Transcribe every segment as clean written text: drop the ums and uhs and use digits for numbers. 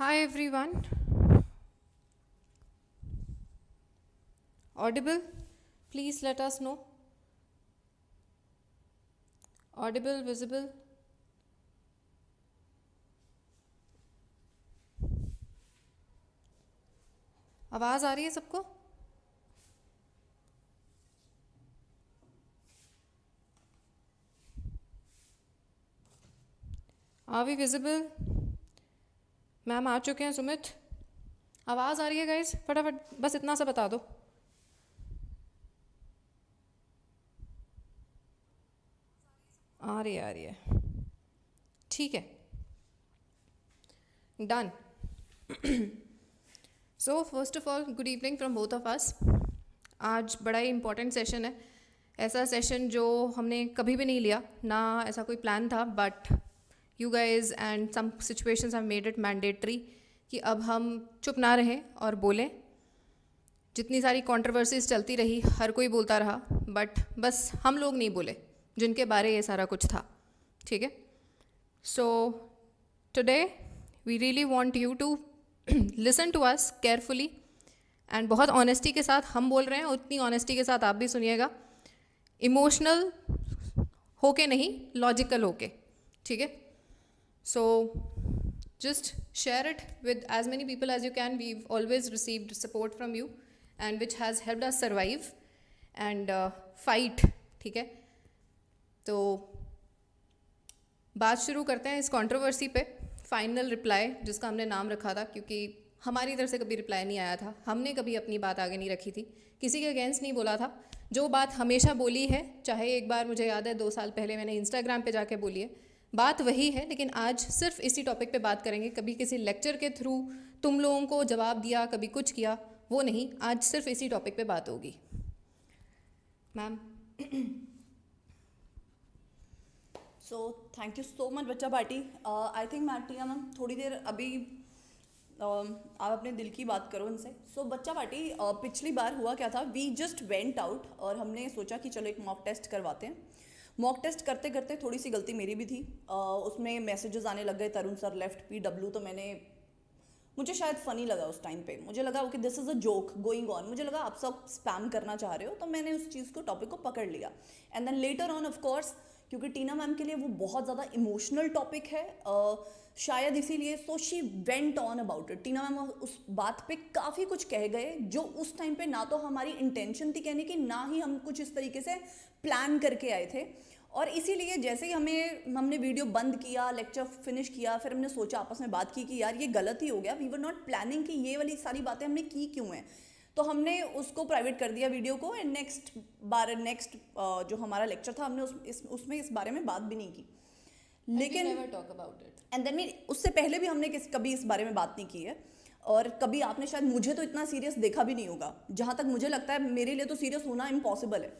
Hi everyone. Audible? Please let us know. Audible, visible? आवाज़ आ रही है सबको? Are we visible? मैम आ चुके हैं सुमित? आवाज़ आ रही है गाइस? फटाफट बस इतना सा बता दो. आ रही है. ठीक है. Done. So first of all, good evening from both of us. आज बड़ा ही इम्पोर्टेंट सेशन है. ऐसा सेशन जो हमने कभी भी नहीं लिया, ना ऐसा कोई प्लान था, but you guys and some situations have made it mandatory कि अब हम चुप ना रहें और बोलें. जितनी सारी कंट्रोवर्सीज चलती रही, हर कोई बोलता रहा, बट बस हम लोग नहीं बोले जिनके बारे ये सारा कुछ था. ठीक है. So today we really want you to listen to us carefully and बहुत ऑनेस्टी के साथ हम बोल रहे हैं, उतनी ऑनेस्टी के साथ आप भी सुनिएगा. इमोशनल होके नहीं, लॉजिकल होके. ठीक है. So just share it with as many people as you can. We've always received support from you and which has helped us survive and fight. ठीक है. तो बात शुरू करते हैं इस कंट्रोवर्सी पे. फाइनल रिप्लाई जिसका हमने नाम रखा था, क्योंकि हमारी तरफ से कभी रिप्लाई नहीं आया था, हमने कभी अपनी बात आगे नहीं रखी थी, किसी के अगेंस्ट नहीं बोला था. जो बात हमेशा बोली है, चाहे एक बार मुझे याद है 2 साल पहले मैंने इंस्टाग्राम पे जाके बोली है, बात वही है. लेकिन आज सिर्फ इसी टॉपिक पे बात करेंगे. कभी किसी लेक्चर के थ्रू तुम लोगों को जवाब दिया, कभी कुछ किया, वो नहीं. आज सिर्फ इसी टॉपिक पे बात होगी. Ma'am. So thank you so much बच्चा पार्टी. आई थिंक मैटिया मैम थोड़ी देर अभी आप अपने दिल की बात करो उनसे. सो बच्चा पार्टी, पिछली बार हुआ क्या था, वी जस्ट वेंट आउट और हमने सोचा कि चलो एक मॉक टेस्ट करवाते हैं. मॉक टेस्ट करते करते थोड़ी सी गलती मेरी भी थी. उसमें मैसेजेस आने लग गए, तरुण सर लेफ्ट PW. तो मुझे शायद फ़नी लगा उस टाइम पे. मुझे लगा okay this is a joke going on. मुझे लगा आप सब स्पैम करना चाह रहे हो, तो मैंने उस चीज़ को टॉपिक को पकड़ लिया. And then later on of course, क्योंकि टीना मैम के लिए वो बहुत ज़्यादा इमोशनल टॉपिक है, शायद इसीलिए so she went on about it. Tina ma'am उस बात पे काफ़ी कुछ कह गए जो उस टाइम पे ना तो हमारी इंटेंशन थी कहने की, ना ही हम कुछ इस तरीके से प्लान करके आए थे. और इसीलिए जैसे ही हमने वीडियो बंद किया, लेक्चर फिनिश किया, फिर हमने सोचा आपस में बात की कि यार ये गलत ही हो गया. वी वर नॉट प्लानिंग कि ये वाली सारी बातें हमने की क्यों हैं. तो हमने उसको प्राइवेट कर दिया वीडियो को. एंड नेक्स्ट जो हमारा लेक्चर था, हमने उसमें इस बारे में बात भी नहीं की. लेकिन एंड देन उससे पहले भी हमने कभी इस बारे में बात नहीं की है. और कभी आपने शायद मुझे तो इतना सीरियस देखा भी नहीं होगा. जहाँ तक मुझे लगता है मेरे लिए तो सीरियस होना इम्पॉसिबल है.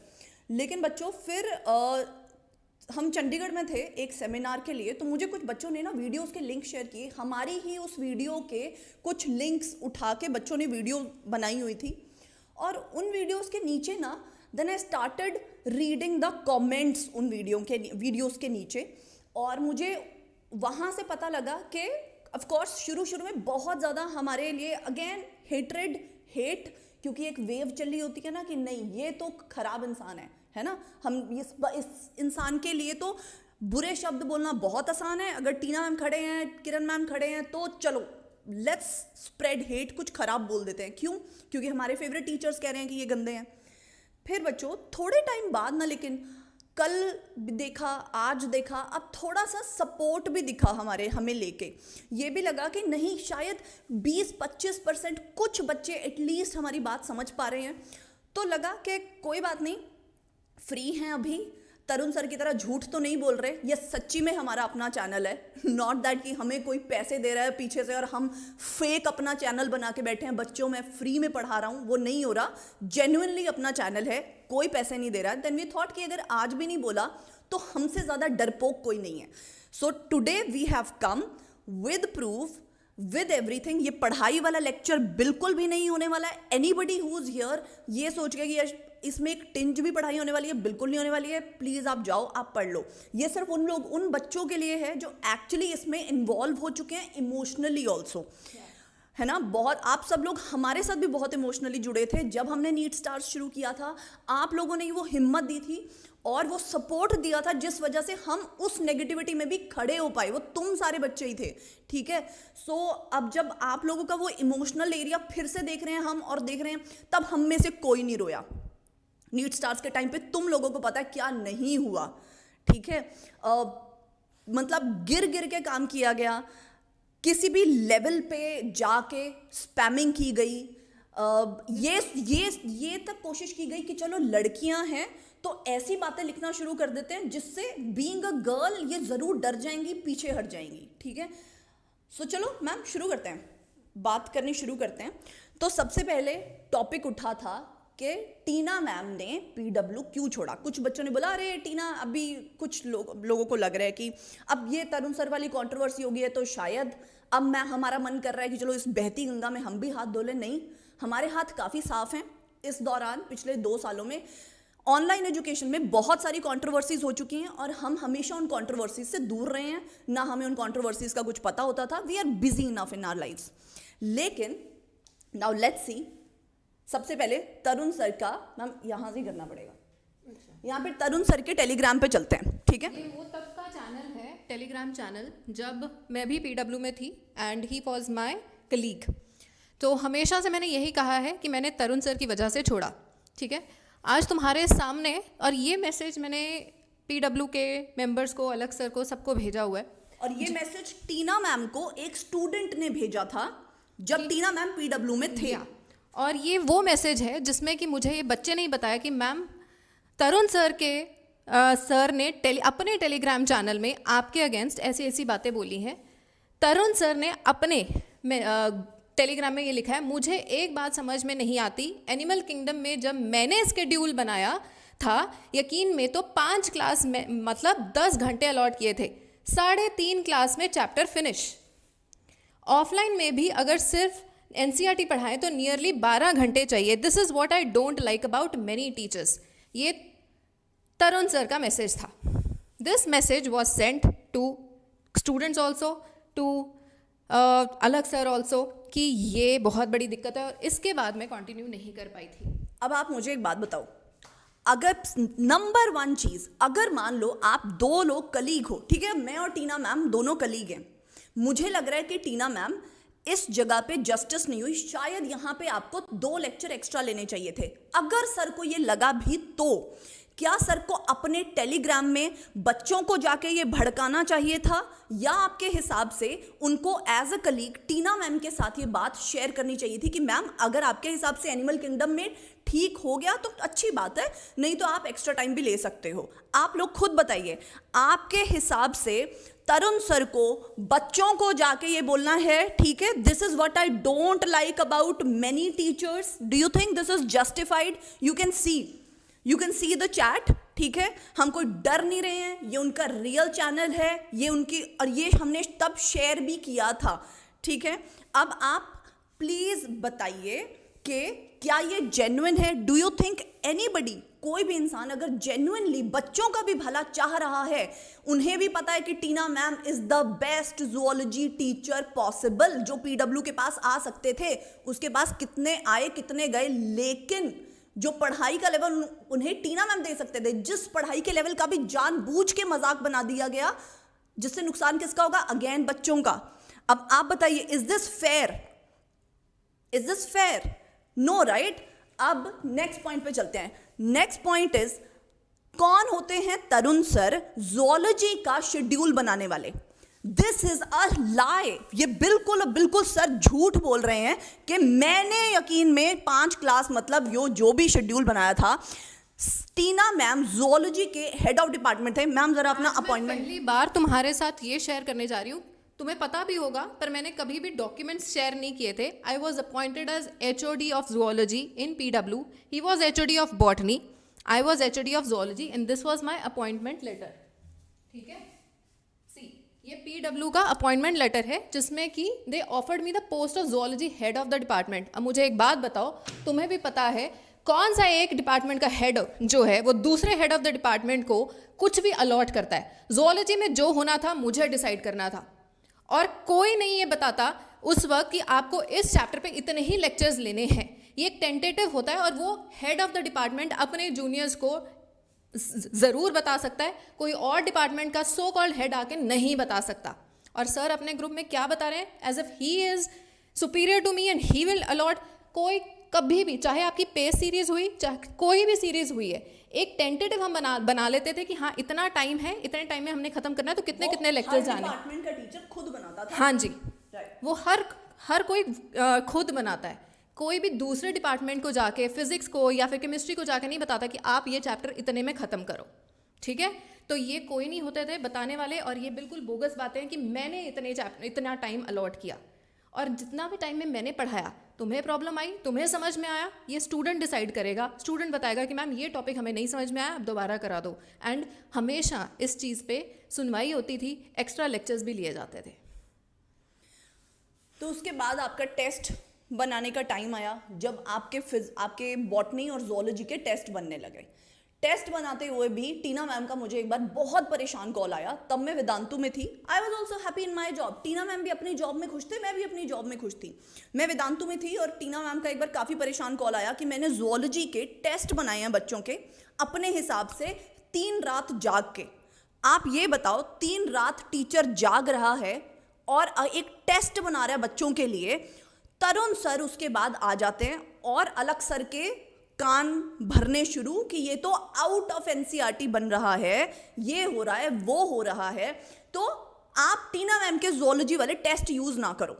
लेकिन बच्चों, फिर हम चंडीगढ़ में थे एक सेमिनार के लिए, तो मुझे कुछ बच्चों ने ना वीडियोस के लिंक शेयर किए. हमारी ही उस वीडियो के कुछ लिंक्स उठा के बच्चों ने वीडियो बनाई हुई थी. और उन वीडियोस के नीचे ना, then I started reading the comments उन वीडियोस के नीचे. और मुझे वहाँ से पता लगा कि ऑफ कोर्स शुरू में बहुत ज़्यादा हमारे लिए अगेन हेट, क्योंकि एक वेव चली होती है ना कि नहीं ये तो खराब इंसान है ना. हम इस इंसान के लिए तो बुरे शब्द बोलना बहुत आसान है. अगर टीना मैम खड़े हैं, किरण मैम खड़े हैं, तो चलो लेट्स स्प्रेड हेट, कुछ खराब बोल देते हैं. क्यों? क्योंकि हमारे फेवरेट टीचर्स कह रहे हैं कि ये गंदे हैं. फिर बच्चों थोड़े टाइम बाद ना, लेकिन कल देखा, आज देखा, अब थोड़ा सा सपोर्ट भी दिखा हमें लेके. ये भी लगा कि नहीं, शायद 20-25% कुछ बच्चे एटलीस्ट हमारी बात समझ पा रहे हैं. तो लगा कि कोई बात नहीं, फ्री हैं अभी, तरुण सर की तरह झूठ तो नहीं बोल रहे. ये सच्ची में हमारा अपना चैनल है, नॉट दैट कि हमें कोई पैसे दे रहा है पीछे से और हम फेक अपना चैनल बना के बैठे हैं, बच्चों में फ्री में पढ़ा रहा हूँ, वो नहीं हो रहा. जेन्युइनली अपना चैनल है, कोई पैसे नहीं दे रहा है. देन वी थॉट कि अगर आज भी नहीं बोला तो हमसे ज़्यादा डरपोक कोई नहीं है. So today we have come with proof, with everything. ये पढ़ाई वाला लेक्चर बिल्कुल भी नहीं होने वाला है. एनीबडी हु इज हियर ये सोच के कि इसमें एक टिंज भी पढ़ाई होने वाली है, बिल्कुल नहीं होने वाली है। प्लीज़ आप जाओ, आप पढ़ लो। ये सिर्फ उन बच्चों के लिए है जो एक्चुअली इसमें इन्वॉल्व हो चुके हैं इमोशनली ऑल्सो, है ना। बहुत आप सब लोग हमारे साथ भी बहुत इमोशनली जुड़े थे जब हमने नीट स्टार्स शुरू किया था। आप लोगों ने वो हिम्मत दी थी और वो सपोर्ट दिया था जिस वजह से हम उस नेगेटिविटी में भी खड़े हो पाए। वो तुम सारे बच्चे ही थे, ठीक है। सो अब जब आप लोगों का वो इमोशनल एरिया फिर से देख रहे हैं हम और देख रहे हैं, तब हम में से कोई नहीं रोया। नीट स्टार्स के टाइम पे तुम लोगों को पता है क्या नहीं हुआ, ठीक है। मतलब गिर गिर के काम किया गया, किसी भी लेवल पे जाके स्पैमिंग की गई। ये तक कोशिश की गई कि चलो लड़कियां हैं तो ऐसी बातें लिखना शुरू कर देते हैं जिससे बीइंग अ गर्ल ये जरूर डर जाएंगी, पीछे हट जाएंगी, ठीक है। सो चलो मैम शुरू करते हैं, बात करनी शुरू करते हैं। तो सबसे पहले टॉपिक उठा था कि टीना मैम ने पीडब्ल्यू क्यों छोड़ा। कुछ बच्चों ने बोला अरे टीना, अभी कुछ लोगों को लग रहा है कि अब ये तरुण सर वाली कंट्रोवर्सी हो गई है तो शायद अब हमारा मन कर रहा है कि चलो इस बहती गंगा में हम भी हाथ धो लें। नहीं, हमारे हाथ काफ़ी साफ हैं। इस दौरान पिछले 2 सालों में ऑनलाइन एजुकेशन में बहुत सारी कंट्रोवर्सीज हो चुकी हैं और हम हमेशा उन कंट्रोवर्सीज से दूर रहे हैं, ना हमें उन कंट्रोवर्सीज का कुछ पता होता था। We are busy enough in our lives. लेकिन नाउ लेट्स सी, सबसे पहले तरुण सर का, मैम यहाँ से करना पड़ेगा, यहाँ पे तरुण सर के टेलीग्राम पे चलते हैं, ठीक है। ये वो तब का चैनल है, टेलीग्राम चैनल, जब मैं भी पीडब्ल्यू में थी and he was my colleague. तो हमेशा से मैंने यही कहा है कि मैंने तरुण सर की वजह से छोड़ा, ठीक है। आज तुम्हारे सामने, और ये मैसेज मैंने पीडब्ल्यू के मेंबर्स को, अलग सर को, सबको भेजा हुआ है। और ये मैसेज टीना मैम को एक स्टूडेंट ने भेजा था जब टीना मैम पीडब्ल्यू में थे। और ये वो मैसेज है जिसमें कि मुझे ये बच्चे ने ही बताया कि मैम तरुण सर के सर ने अपने टेलीग्राम चैनल में आपके अगेंस्ट ऐसी ऐसी बातें बोली हैं। तरुण सर ने अपने टेलीग्राम में ये लिखा है, मुझे एक बात समझ में नहीं आती, एनिमल किंगडम में जब मैंने स्केड्यूल बनाया था यकीन में तो 5 क्लास में मतलब 10 घंटे अलॉट किए थे, 3.5 क्लास में चैप्टर फिनिश। ऑफलाइन में भी अगर सिर्फ एनसीईआरटी पढ़ाएं तो नियरली 12 घंटे चाहिए। This is what I don't like about many teachers. ये तरुण सर का मैसेज था। This message was sent to students also, to अलग सर ऑल्सो, कि ये बहुत बड़ी दिक्कत है। और इसके बाद मैं कंटिन्यू नहीं कर पाई थी। अब आप मुझे एक बात बताओ, अगर नंबर 1 चीज, अगर मान लो आप 2 लोग कलीग हो, ठीक है, मैं और टीना मैम दोनों कलीग हैं, मुझे लग रहा है कि टीना मैम इस जगह पे जस्टिस नहीं हुई, शायद यहाँ पे आपको 2 लेक्चर एक्स्ट्रा लेने चाहिए थे। अगर सर को ये लगा भी तो क्या सर को अपने टेलीग्राम में बच्चों को जाके ये भड़काना चाहिए था, या आपके हिसाब से उनको as a colleague Tina ma'am के साथ ये बात शेयर करनी चाहिए थी कि मैम अगर आपके हिसाब से एनिमल किंगडम में ठीक हो गया तो अच्छी बात है, नहीं तो आप एक्स्ट्रा टाइम भी ले सकते हो। आप लोग खुद बताइए, आपके हिसाब से तरुण सर को बच्चों को जाके ये बोलना है, ठीक है, this is what I don't like about many teachers, do you think this is justified? You can see the chat, ठीक है। हम कोई डर नहीं रहे हैं, ये उनका रियल चैनल है, ये उनकी, और ये हमने तब शेयर भी किया था, ठीक है। अब आप प्लीज बताइए कि क्या ये जेन्युइन है? डू यू थिंक एनीबडी, कोई भी इंसान अगर जेन्युइनली बच्चों का भी भला चाह रहा है, उन्हें भी पता है कि Tina ma'am is the best zoology teacher possible जो पीडब्ल्यू के पास आ सकते थे, उसके पास कितने आए कितने गए, लेकिन जो पढ़ाई का लेवल उन्हें टीना मैम दे सकते थे, जिस पढ़ाई के लेवल का भी जानबूझ के मजाक बना दिया गया, जिससे नुकसान किसका होगा? अगेन बच्चों का। अब आप बताइए, is this fair? No, right. अब नेक्स्ट पॉइंट पे चलते हैं। नेक्स्ट पॉइंट इज, कौन होते हैं तरुण सर जूलॉजी का शेड्यूल बनाने वाले? This is a lie. ये बिल्कुल सर झूठ बोल रहे हैं कि मैंने यकीन में 5 क्लास मतलब जो भी शेड्यूल बनाया था। टीना मैम जूलॉजी के हेड ऑफ डिपार्टमेंट थे। मैम जरा अपना अपॉइंटमेंट। पहली बार तुम्हारे साथ ये शेयर करने जा रही हूँ, तुम्हें पता भी होगा, पर मैंने कभी भी डॉक्यूमेंट्स शेयर नहीं किए थे। I was appointed as HOD of zoology in PW, he was HOD of botany, I was HOD of zoology, and this was my appointment letter, ठीक है। ये पीडब्ल्यू का अपॉइंटमेंट लेटर है जिसमें कि they offered me the post of zoology head of the department. अब मुझे एक बात बताओ, तुम्हें भी पता है कौन सा एक डिपार्टमेंट का हेड जो है वो दूसरे हेड ऑफ द डिपार्टमेंट को कुछ भी अलॉट करता है? जूलॉजी में जो होना था मुझे डिसाइड करना था, और कोई नहीं ये बताता उस वक्त कि आपको इस चैप्टर पे इतने ही लेक्चर्स लेने हैं। ये एक टेंटेटिव होता है, और वो हेड ऑफ द डिपार्टमेंट अपने जूनियर्स को ज़रूर बता सकता है, कोई और डिपार्टमेंट का सो कॉल्ड हेड आके नहीं बता सकता। और सर अपने ग्रुप में क्या बता रहे हैं, as if he is superior to me and he will allot. कोई कभी भी, चाहे आपकी पेस सीरीज हुई, चाहे कोई भी सीरीज हुई है, एक टेंटेटिव हम बना लेते थे कि हाँ इतना टाइम है, इतने टाइम में हमने खत्म करना है, तो कितने कितने लेक्चर जाने। डिपार्टमेंट का टीचर खुद बनाता था। हाँ जी, Right. वो हर कोई खुद बनाता है। कोई भी दूसरे डिपार्टमेंट को जाके, फिजिक्स को या फिर केमिस्ट्री को जाके नहीं बताता कि आप ये चैप्टर इतने में ख़त्म करो, ठीक है। तो ये कोई नहीं होते थे बताने वाले, और ये बिल्कुल बोगस बातें हैं कि मैंने इतना टाइम अलॉट किया, और जितना भी टाइम में मैंने पढ़ाया, तुम्हें प्रॉब्लम आई, तुम्हें समझ में आया, ये स्टूडेंट डिसाइड करेगा। स्टूडेंट बताएगा कि मैम ये टॉपिक हमें नहीं समझ में आया, अब दोबारा करा दो। एंड हमेशा इस चीज़ पे सुनवाई होती थी, एक्स्ट्रा लेक्चर्स भी लिए जाते थे। तो उसके बाद आपका टेस्ट बनाने का टाइम आया, जब आपके बॉटनी और जूलॉजी के टेस्ट बनने लगे। टेस्ट बनाते हुए भी टीना मैम का मुझे एक बार बहुत परेशान कॉल आया। तब मैं वेदांतु में थी। I was also happy in my job. Tina ma'am भी अपनी जॉब में खुश थे, मैं भी अपनी जॉब में खुश थी। मैं वेदांतु में थी, और टीना मैम का एक बार काफ़ी परेशान कॉल आया कि मैंने जूलॉजी के टेस्ट बनाए हैं बच्चों के अपने हिसाब से 3 रात जाग के। आप ये बताओ, 3 रात टीचर जाग रहा है और एक टेस्ट बना रहा है बच्चों के लिए। तरुण सर उसके बाद आ जाते हैं और अलग सर के कान भरने शुरू कि ये तो आउट ऑफ एनसीईआरटी बन रहा है, ये हो रहा है, वो हो रहा है, तो आप टीना मैम के जूलॉजी वाले टेस्ट यूज ना करो।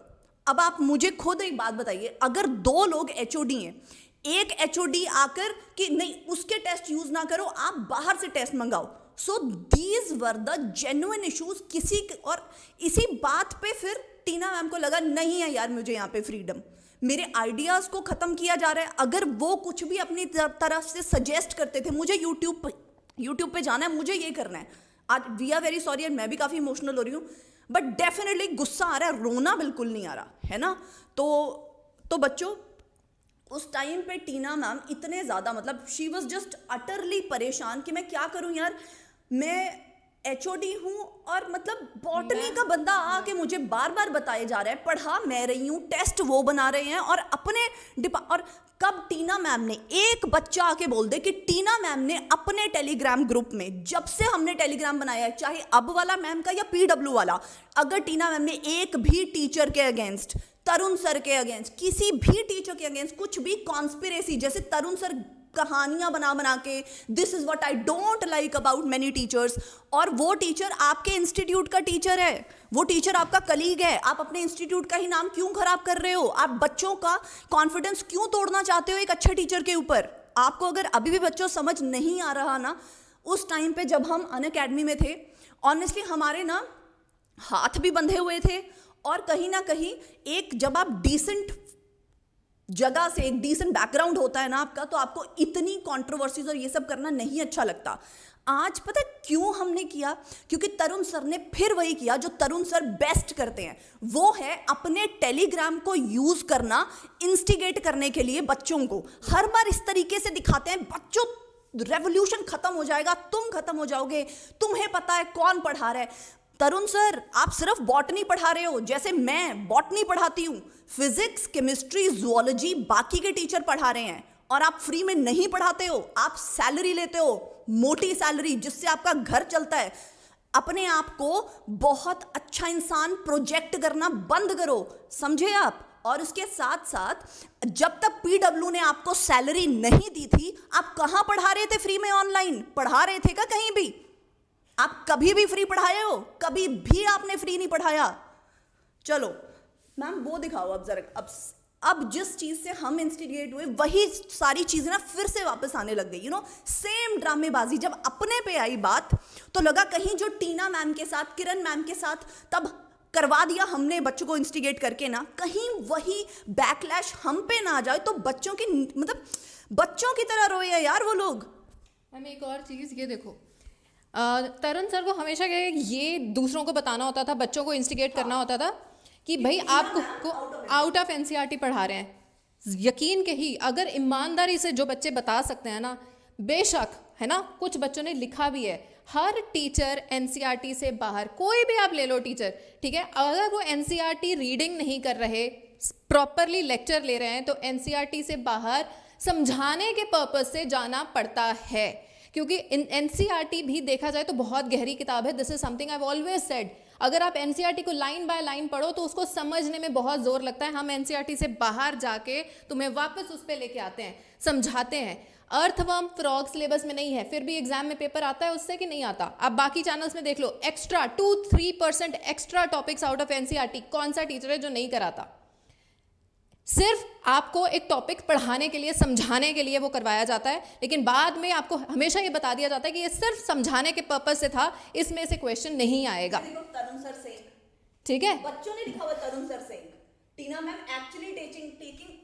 अब आप मुझे खुद एक बात बताइए, अगर 2 लोग एचओडी हैं, एक एचओडी आकर कि नहीं उसके टेस्ट यूज ना करो, आप बाहर से टेस्ट मंगाओ। So these were the genuine issues. और इसी बात पे फिर टीना मैम को लगा नहीं है यार, मुझे यहाँ पे फ्रीडम, मेरे आइडियाज़ को ख़त्म किया जा रहा है। अगर वो कुछ भी अपनी तरफ से सजेस्ट करते थे, मुझे यूट्यूब पे जाना है, मुझे ये करना है, आज वी आर वेरी सॉरी, मैं भी काफ़ी इमोशनल हो रही हूँ, बट डेफिनेटली गुस्सा आ रहा है, रोना बिल्कुल नहीं आ रहा है ना। तो बच्चों, उस टाइम पे टीना मैम इतने ज़्यादा, मतलब शी वॉज जस्ट अटरली परेशान कि मैं क्या करूँ यार, मैं एचओडी हूँ और मतलब बॉटनी का बंदा आके मुझे बार बार बताए जा रहा है, पढ़ा मैं रही हूँ, टेस्ट वो बना रहे हैं, और और कब टीना मैम ने, एक बच्चा आके बोल दे कि टीना मैम ने अपने टेलीग्राम ग्रुप में, जब से हमने टेलीग्राम बनाया है, चाहे अब वाला मैम का या पीडब्ल्यू वाला, अगर टीना मैम ने एक भी टीचर के अगेंस्ट, तरुण सर के अगेंस्ट, किसी भी टीचर के अगेंस्ट कुछ भी कॉन्स्पिरेसी, जैसे तरुण सर कहानियां बना के this is what I don't like about many teachers, और वो टीचर आपके इंस्टीट्यूट का टीचर है, वो टीचर आपका कलीग है, आप अपने इंस्टीट्यूट का ही नाम क्यों खराब कर रहे हो? आप बच्चों का कॉन्फिडेंस क्यों तोड़ना चाहते हो एक अच्छे टीचर के ऊपर? आपको अगर अभी भी बच्चों समझ नहीं आ रहा ना, उस टाइम पे जब हम अनअकैडमी में थे, ऑनेस्टली हमारे ना हाथ भी बंधे हुए थे, और कहीं ना कहीं एक, जब आप डिसेंट जगह से, एक डिसेंट बैकग्राउंड होता है ना आपका, तो आपको इतनी कंट्रोवर्सीज और ये सब करना नहीं अच्छा लगता। आज पता है क्यों हमने किया? क्योंकि तरुण सर ने फिर वही किया जो तरुण सर बेस्ट करते हैं, वो है अपने टेलीग्राम को यूज करना इंस्टिगेट करने के लिए बच्चों को। हर बार इस तरीके से दिखाते हैं, बच्चों रेवोल्यूशन खत्म हो जाएगा, तुम खत्म हो जाओगे, तुम्हें पता है कौन पढ़ा रहा है। तरुण सर, आप सिर्फ बॉटनी पढ़ा रहे हो, जैसे मैं बॉटनी पढ़ाती हूँ, फिजिक्स, केमिस्ट्री, जूलॉजी बाकी के टीचर पढ़ा रहे हैं, और आप फ्री में नहीं पढ़ाते हो, आप सैलरी लेते हो, मोटी सैलरी, जिससे आपका घर चलता है। अपने आप को बहुत अच्छा इंसान प्रोजेक्ट करना बंद करो, समझे आप? और उसके साथ साथ जब तक पीडब्ल्यू ने आपको सैलरी नहीं दी थी, आप कहाँ पढ़ा रहे थे? फ्री में ऑनलाइन पढ़ा रहे थे क्या कहीं भी? आप कभी भी फ्री पढ़ाए हो? कभी भी आपने फ्री नहीं पढ़ाया। चलो मैम वो दिखाओ अब जरा, अब जिस चीज से हम इंस्टिगेट हुए वही सारी चीजें ना फिर से वापस आने लग गई, यू नो, सेम ड्रामेबाजी। जब अपने पे आई बात तो लगा कहीं जो टीना मैम के साथ, किरण मैम के साथ तब करवा दिया हमने बच्चों को इंस्टिगेट करके ना, कहीं वही बैकलैश हम पे ना आ जाए, तो बच्चों की, मतलब बच्चों की तरह रोए यार वो लोग। मैम एक और चीज़ ये देखो, तरुण सर को हमेशा ये दूसरों को बताना होता था, बच्चों को इंस्टिगेट करना होता था कि भाई आपको आउट ऑफ एनसीईआरटी पढ़ा रहे हैं। यकीन के ही अगर ईमानदारी से जो बच्चे बता सकते हैं ना, बेशक है ना, कुछ बच्चों ने लिखा भी है, हर टीचर एनसीईआरटी से बाहर, कोई भी आप ले लो टीचर, ठीक है, अगर वो एनसीईआरटी रीडिंग नहीं कर रहे, प्रॉपरली लेक्चर ले रहे हैं, तो एनसीईआरटी से बाहर समझाने के पर्पस से जाना पड़ता है, क्योंकि एनसीईआरटी भी देखा जाए तो बहुत गहरी किताब है। This is something I have always said, अगर आप एनसीईआरटी को लाइन बाय लाइन पढ़ो तो उसको समझने में बहुत जोर लगता है। हम एनसीईआरटी से बाहर जाके तुम्हें वापस उस पर लेके आते हैं, समझाते हैं। अर्थवर्म फ्रॉग सिलेबस में नहीं है, फिर भी एग्जाम में पेपर आता है उससे कि नहीं आता। आप बाकी चैनल्स में देख लो, extra 2-3% extra topics out of NCERT, कौन सा टीचर है जो नहीं कराता? सिर्फ आपको एक टॉपिक पढ़ाने के लिए, समझाने के लिए वो करवाया जाता है, लेकिन बाद में आपको हमेशा ये बता दिया जाता है कि ये सिर्फ समझाने के पर्पस से था, इसमें से क्वेश्चन नहीं आएगा। देखो तरुण सर सिंह, ठीक है, बच्चों ने लिखा हुआ तरुण सर सिंह, टीना मैम एक्चुअली टेकिंग,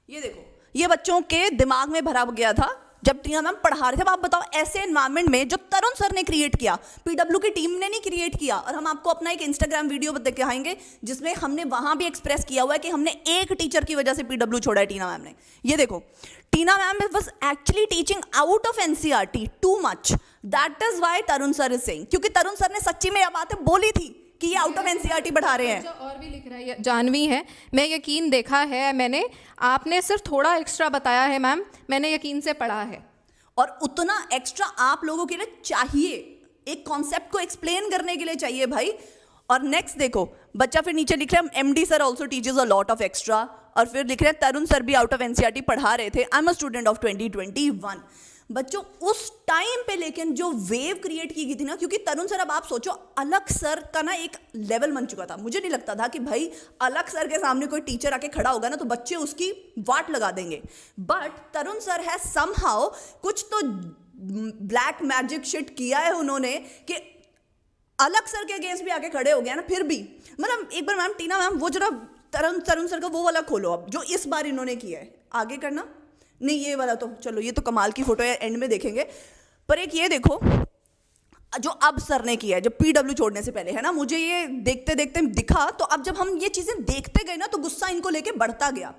ये देखो ये बच्चों के दिमाग में भरा गया था जब टीना मैम पढ़ा रहे थे। अब आप बताओ, ऐसे एनवायरनमेंट में जो तरुण सर ने क्रिएट किया, पीडब्ल्यू की टीम ने नहीं क्रिएट किया। और हम आपको अपना एक इंस्टाग्राम वीडियो दिखाएंगे जिसमें हमने वहां भी एक्सप्रेस किया हुआ है कि हमने एक टीचर की वजह से पीडब्ल्यू छोड़ा है टीना मैम ने। ये देखो, Tina ma'am was actually teaching out of NCERT too much, that is why Tarun sir is saying, क्योंकि तरुण सर ने सच्ची में यह बातें बोली थी कि ये आउट ऑफ एनसीईआरटी पढ़ा रहे हैं। और भी लिख रहा है, जानवी है, मैं यकीन देखा है मैंने, आपने सिर्फ थोड़ा एक्स्ट्रा बताया है मैम, मैंने यकीन से पढ़ा है। और उतना एक्स्ट्रा आप लोगों के लिए चाहिए, एक कॉन्सेप्ट को एक्सप्लेन करने के लिए चाहिए भाई। और नेक्स्ट देखो, बच्चा फिर नीचे लिख रहे हैं MD sir also teaches a lot of extra, और फिर लिख रहे हैं तरुण सर भी आउट ऑफ एनसीईआरटी पढ़ा रहे थे, I am a student of 2021। बच्चों उस टाइम पे लेकिन जो वेव क्रिएट की गई थी ना, क्योंकि तरुण सर, अब आप सोचो, अलग सर का ना एक लेवल बन चुका था। मुझे नहीं लगता था कि भाई अलग सर के सामने कोई टीचर आके खड़ा होगा ना तो बच्चे उसकी वाट लगा देंगे, बट तरुण सर है समहाउ कुछ तो ब्लैक मैजिक शिट किया है उन्होंने कि अलग सर के अगेंस्ट भी आके खड़े हो गया ना। फिर भी मतलब एक बार मैम, टीना मैम, वो जरा तरुण सर का वो वाला खोलो अब, जो इस बार इन्होंने किया है, आगे करना नहीं, ये वाला तो चलो, ये तो कमाल की फोटो है, एंड में देखेंगे। पर एक ये देखो जो अब सर ने किया है, जब पीडब्ल्यू छोड़ने से पहले, है ना, मुझे ये देखते देखते दिखा, तो अब जब हम ये चीजें देखते गए ना तो गुस्सा इनको लेके बढ़ता गया।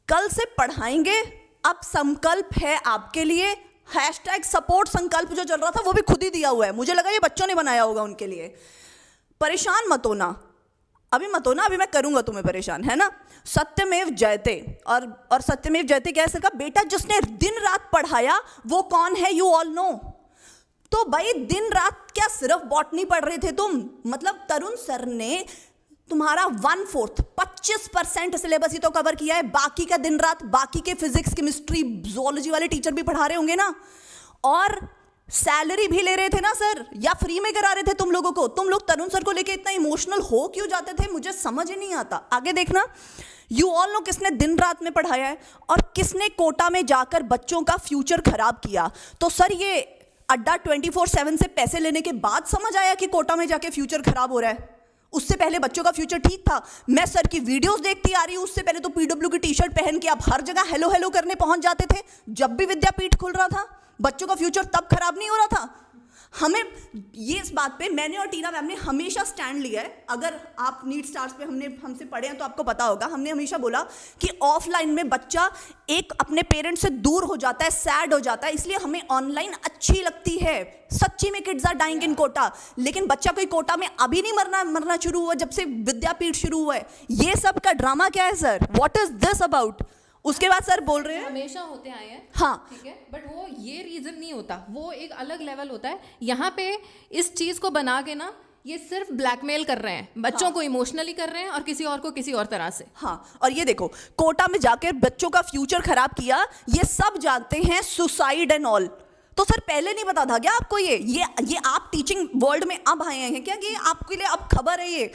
कल से पढ़ाएंगे, अब संकल्प है आपके लिए, हैशटैग सपोर्ट संकल्प जो चल रहा था वो भी खुद ही दिया हुआ है, मुझे लगा ये बच्चों ने बनाया होगा उनके लिए। परेशान मत होना, अभी मत होना, अभी मैं करूंगा तुम्हें परेशान, है ना। सत्यमेव जयते, और सत्यमेव जयते क्या है सर का बेटा, जिसने दिन रात पढ़ाया वो कौन है, यू ऑल नो। तो भाई दिन रात क्या सिर्फ बॉटनी पढ़ रहे थे तुम? मतलब तरुण सर ने तुम्हारा 1/4 25% सिलेबस ही तो कवर किया है, बाकी का दिन रात बाकी के फिजिक्स केमिस्ट्री जूलॉजी वाले टीचर भी पढ़ा रहे होंगे ना, और सैलरी भी ले रहे थे ना सर, या फ्री में करा रहे थे तुम लोगों को? तुम लोग तरुण सर को लेके इतना इमोशनल हो क्यों जाते थे, मुझे समझ ही नहीं आता। आगे देखना, यू ऑल नो किसने दिन रात में पढ़ाया है और किसने कोटा में जाकर बच्चों का फ्यूचर खराब किया। तो सर ये अड्डा 24/7 से पैसे लेने के बाद समझ आया कि कोटा में जाके फ्यूचर खराब हो रहा है, उससे पहले बच्चों का फ्यूचर ठीक था। मैं सर की वीडियोस देखती आ रही हूँ, उससे पहले तो पीडब्ल्यू की टी शर्ट पहन के आप हर जगह हेलो हेलो करने पहुंच जाते थे, जब भी विद्यापीठ खुल रहा था। बच्चों का फ्यूचर तब खराब नहीं हो रहा था। हमें ये, इस बात पे मैंने और टीना मैम ने हमेशा स्टैंड लिया है। अगर आप नीट स्टार्स पे हमसे पढ़े हैं तो आपको पता होगा, हमने हमेशा बोला कि ऑफलाइन में बच्चा एक अपने पेरेंट्स से दूर हो जाता है, सैड हो जाता है, इसलिए हमें ऑनलाइन अच्छी लगती है। सच्ची में kids are dying in Kota, लेकिन बच्चा कोई कोटा में अभी नहीं मरना शुरू हुआ जब से विद्यापीठ शुरू हुआ है। ये सब का ड्रामा क्या है sir? What is this about? उसके बाद सर बोल रहे हैं हमेशा होते आए हैं, हाँ ठीक है, बट वो ये रीजन नहीं होता, वो एक अलग लेवल होता है। यहाँ पे इस चीज को बना के ना ये सिर्फ ब्लैकमेल कर रहे हैं, बच्चों को इमोशनली कर रहे हैं और किसी और को किसी और तरह से। हाँ, और ये देखो कोटा में जाकर बच्चों का फ्यूचर खराब किया, ये सब जानते हैं, सुसाइड एंड ऑल। तो सर पहले नहीं पता था क्या आपको? ये आप टीचिंग वर्ल्ड में अब आए हैं क्या कि आपके लिए अब खबर है? ये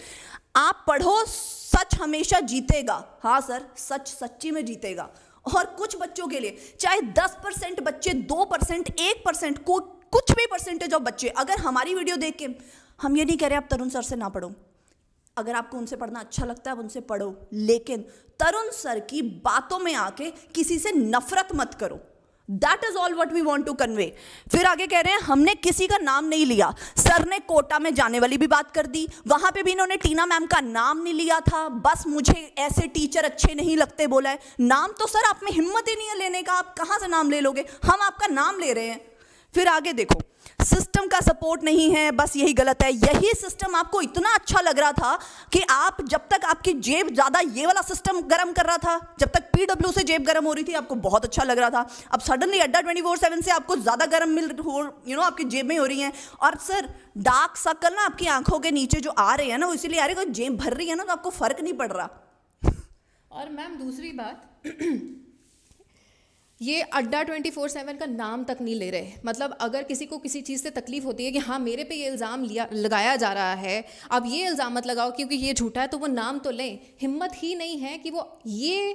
आप पढ़ो, सच हमेशा जीतेगा। हाँ सर, सच सच्ची में जीतेगा। और कुछ बच्चों के लिए चाहे 10% बच्चे, 2%, 1%, कुछ भी परसेंटेज ऑफ बच्चे, अगर हमारी वीडियो देख के, हम ये नहीं कह रहे आप तरुण सर से ना पढ़ो, अगर आपको उनसे पढ़ना अच्छा लगता है आप उनसे पढ़ो, लेकिन तरुण सर की बातों में आके किसी से नफरत मत करो। That is all what we want to convey. फिर आगे कह रहे हैं हमने किसी का नाम नहीं लिया, सर ने कोटा में जाने वाली भी बात कर दी, वहां पे भी इन्होंने टीना मैम का नाम नहीं लिया था, बस मुझे ऐसे टीचर अच्छे नहीं लगते बोला है। नाम तो सर आप में हिम्मत ही नहीं है लेने का, आप कहां से नाम ले लोगे, हम आपका नाम ले रहे हैं। फिर आगे देखो, सिस्टम का सपोर्ट नहीं है, बस यही गलत है। यही सिस्टम आपको इतना अच्छा लग रहा था कि आप जब तक आपकी जेब ज्यादा, ये वाला सिस्टम गर्म कर रहा था, जब तक पीडब्ल्यू से जेब गर्म हो रही थी आपको बहुत अच्छा लग रहा था। अब सडनली अड्डा 24/7 से आपको ज्यादा गर्म आपकी जेब में हो रही है। और सर डार्क सर्कल ना आपकी आंखों के नीचे जो आ रहे हैं ना, वो इसलिए आ रहे हैं जेब भर रही है ना, तो आपको फर्क नहीं पड़ रहा। और मैम दूसरी बात ये अड्डा 24/7 का नाम तक नहीं ले रहे। मतलब अगर किसी को किसी चीज़ से तकलीफ होती है कि हाँ मेरे पे ये इल्ज़ाम लगाया जा रहा है, अब ये इल्ज़ाम मत लगाओ क्योंकि ये झूठा है, तो वो नाम तो लें। हिम्मत ही नहीं है कि वो ये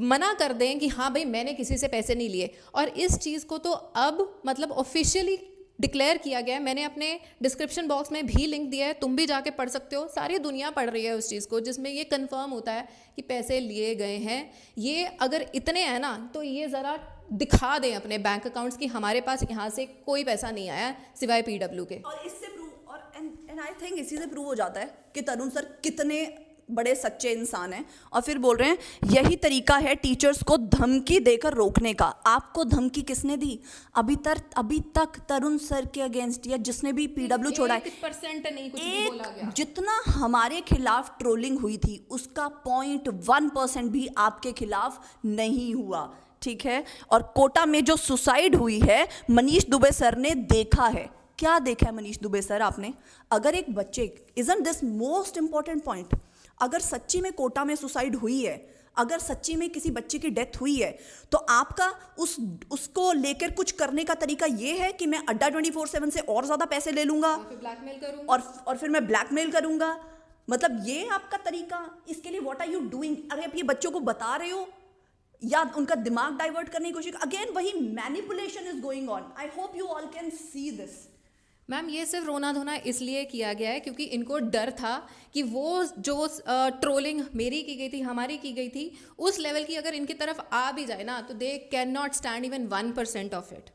मना कर दें कि हाँ भाई मैंने किसी से पैसे नहीं लिए। और इस चीज़ को तो अब मतलब ऑफिशियली डिक्लेयर किया गया है। मैंने अपने डिस्क्रिप्शन बॉक्स में भी लिंक दिया है, तुम भी जाके पढ़ सकते हो। सारी दुनिया पढ़ रही है उस चीज़ को, जिसमें ये कंफर्म होता है कि पैसे लिए गए हैं। ये अगर इतने हैं ना, तो ये ज़रा दिखा दें अपने बैंक अकाउंट्स कि हमारे पास यहाँ से कोई पैसा नहीं आया सिवाय पीडब्ल्यू के। और इससे प्रूव और एंड आई थिंक इसी से प्रूव हो जाता है कि तरुण सर कितने बड़े सच्चे इंसान हैं। और फिर बोल रहे हैं यही तरीका है टीचर्स को धमकी देकर रोकने का। आपको धमकी किसने दी? अभी तक तरुण सर के अगेंस्ट या जिसने भी पीडब्ल्यू छोड़ा है 1% नहीं कुछ भी बोला गया। जितना हमारे खिलाफ ट्रोलिंग हुई थी उसका 0.1% भी आपके खिलाफ नहीं हुआ, ठीक है। और कोटा में जो सुसाइड हुई है मनीष दुबे सर ने देखा है। क्या देखा है मनीष दुबे सर आपने? अगर एक बच्चे, isn't this most important point, अगर सच्ची में कोटा में सुसाइड हुई है, अगर सच्ची में किसी बच्चे की डेथ हुई है, तो आपका उसको लेकर कुछ करने का तरीका ये है कि मैं अड्डा 24/7 से और ज्यादा पैसे ले लूंगा ब्लैकमेल करूंगा और फिर मैं ब्लैकमेल करूंगा। मतलब ये आपका तरीका? इसके लिए व्हाट आर यू डूइंग? अरे आप ये बच्चों को बता रहे हो या उनका दिमाग डाइवर्ट करने की कोशिश? अगेन वही manipulation is going on. I hope you all can see this. Ma'am ये सिर्फ रोना धोना इसलिए किया गया है क्योंकि इनको डर था कि वो जो ट्रोलिंग मेरी की गई थी, हमारी की गई थी, उस लेवल की अगर इनकी तरफ आ भी जाए ना, तो they can not stand even 1% of it,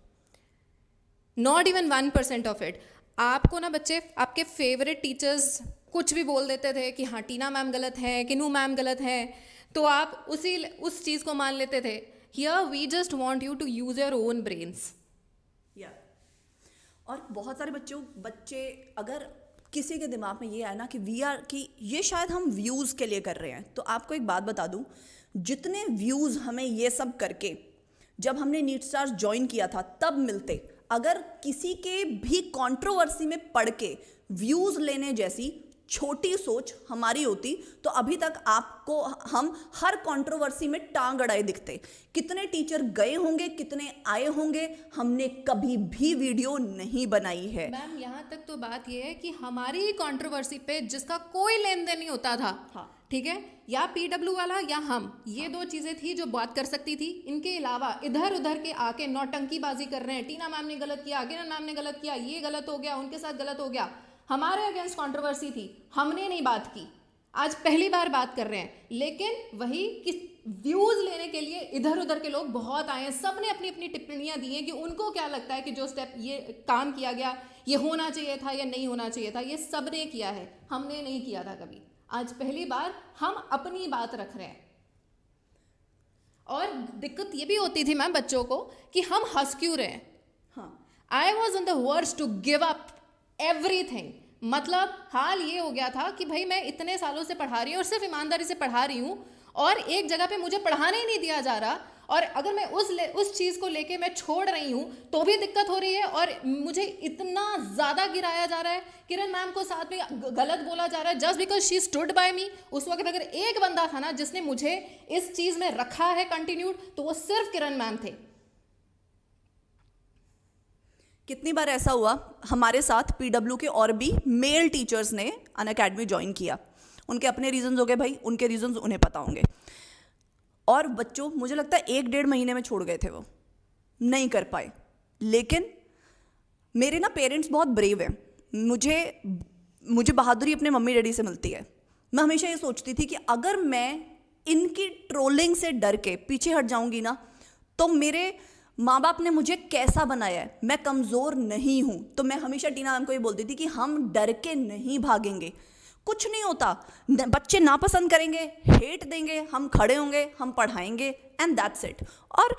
not even 1% of it. आपको ना बच्चे आपके फेवरेट टीचर्स कुछ भी बोल देते थे कि हाँ टीना मैम गलत है, किनू मैम गलत है, तो आप उस चीज़ को मान लेते थे। Here we just want you to use your own brains. और बहुत सारे बच्चे अगर किसी के दिमाग में ये आया ना कि ये शायद हम व्यूज़ के लिए कर रहे हैं, तो आपको एक बात बता दूं, जितने व्यूज़ हमें ये सब करके जब हमने नीट स्टार्स ज्वाइन किया था तब मिलते, अगर किसी के भी कंट्रोवर्सी में पढ़ के व्यूज़ लेने जैसी छोटी सोच हमारी होती तो अभी तक आपको हम हर कंट्रोवर्सी में टांग अड़ाए दिखते। कितने टीचर गए होंगे, कितने आए होंगे, हमने कभी भी वीडियो नहीं बनाई है। मैम यहाँ तक तो बात ये है कि हमारी कंट्रोवर्सी पे जिसका कोई लेन देन नहीं होता था, हाँ ठीक है, या पीडब्ल्यू वाला या हम, ये दो चीजें थी जो बात कर सकती थी। इनके अलावा इधर उधर के आके नौटंकीबाजी कर रहे हैं, टीना मैम ने गलत किया, किरण मैम ने गलत किया, ये गलत हो गया, उनके साथ गलत हो गया। हमारे अगेंस्ट कंट्रोवर्सी थी, हमने नहीं बात की, आज पहली बार बात कर रहे हैं। लेकिन वही कि व्यूज लेने के लिए इधर उधर के लोग बहुत आए हैं, सब ने अपनी अपनी टिप्पणियां दी हैं कि उनको क्या लगता है कि जो स्टेप ये काम किया गया ये होना चाहिए था या नहीं होना चाहिए था। ये सब ने किया है, हमने नहीं किया था कभी। आज पहली बार हम अपनी बात रख रहे हैं। और दिक्कत ये भी होती थी मैम बच्चों को कि हम हंस क्यों रहे हैं। हाँ, I was on the worst to give up everything. मतलब हाल ये हो गया था कि भाई मैं इतने सालों से पढ़ा रही हूँ और सिर्फ ईमानदारी से पढ़ा रही हूँ, और एक जगह पे मुझे पढ़ाने ही नहीं दिया जा रहा, और अगर मैं उस चीज़ को लेके मैं छोड़ रही हूँ तो भी दिक्कत हो रही है, और मुझे इतना ज़्यादा गिराया जा रहा है। किरण मैम को साथ में गलत बोला जा रहा है just because she stood by me. उस वक्त अगर एक बंदा था ना जिसने मुझे इस चीज़ में रखा है कंटिन्यूड, तो वो सिर्फ किरण मैम थे। कितनी बार ऐसा हुआ हमारे साथ पीडब्ल्यू के और भी मेल टीचर्स ने अनअकैडमी ज्वाइन किया, उनके अपने रीजंस हो गए भाई, उनके रीजंस उन्हें पता होंगे, और बच्चों मुझे लगता है 1-1.5 महीने में छोड़ गए थे, वो नहीं कर पाए। लेकिन मेरे ना पेरेंट्स बहुत ब्रेव हैं, मुझे बहादुरी अपने मम्मी डैडी से मिलती है। मैं हमेशा ये सोचती थी कि अगर मैं इनकी ट्रोलिंग से डर के पीछे हट जाऊंगी ना, तो मेरे माँ बाप ने मुझे कैसा बनाया है, मैं कमज़ोर नहीं हूँ। तो मैं हमेशा टीना मैम को ये बोलती थी कि हम डर के नहीं भागेंगे, कुछ नहीं होता, बच्चे नापसंद करेंगे, हेट देंगे, हम खड़े होंगे, हम पढ़ाएंगे एंड दैट्स इट। और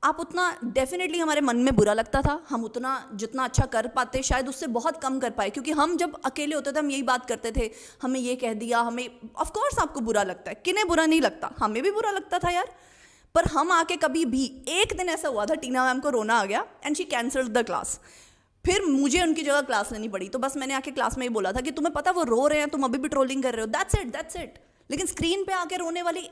आप उतना डेफिनेटली हमारे मन में बुरा लगता था, हम उतना जितना अच्छा कर पाते शायद उससे बहुत कम कर पाए, क्योंकि हम जब अकेले होते थे हम यही बात करते थे, हमें ये कह दिया, हमें ऑफ कोर्स आपको बुरा लगता है, किन्हें बुरा नहीं लगता, हमें भी बुरा लगता था यार। पर हम आके कभी भी, एक दिन ऐसा हुआ था टीना मैम को रोना आ गया and she cancelled the class, फिर मुझे उनकी जगह क्लास लेनी पड़ी। तो बस मैंने आके क्लास में ही बोला था कि तुम्हें पता वो रो रहे हैं, तुम अभी भी ट्रोलिंग कर रहे हो, दैट्स इट। लेकिन स्क्रीन पे आके रोने वाली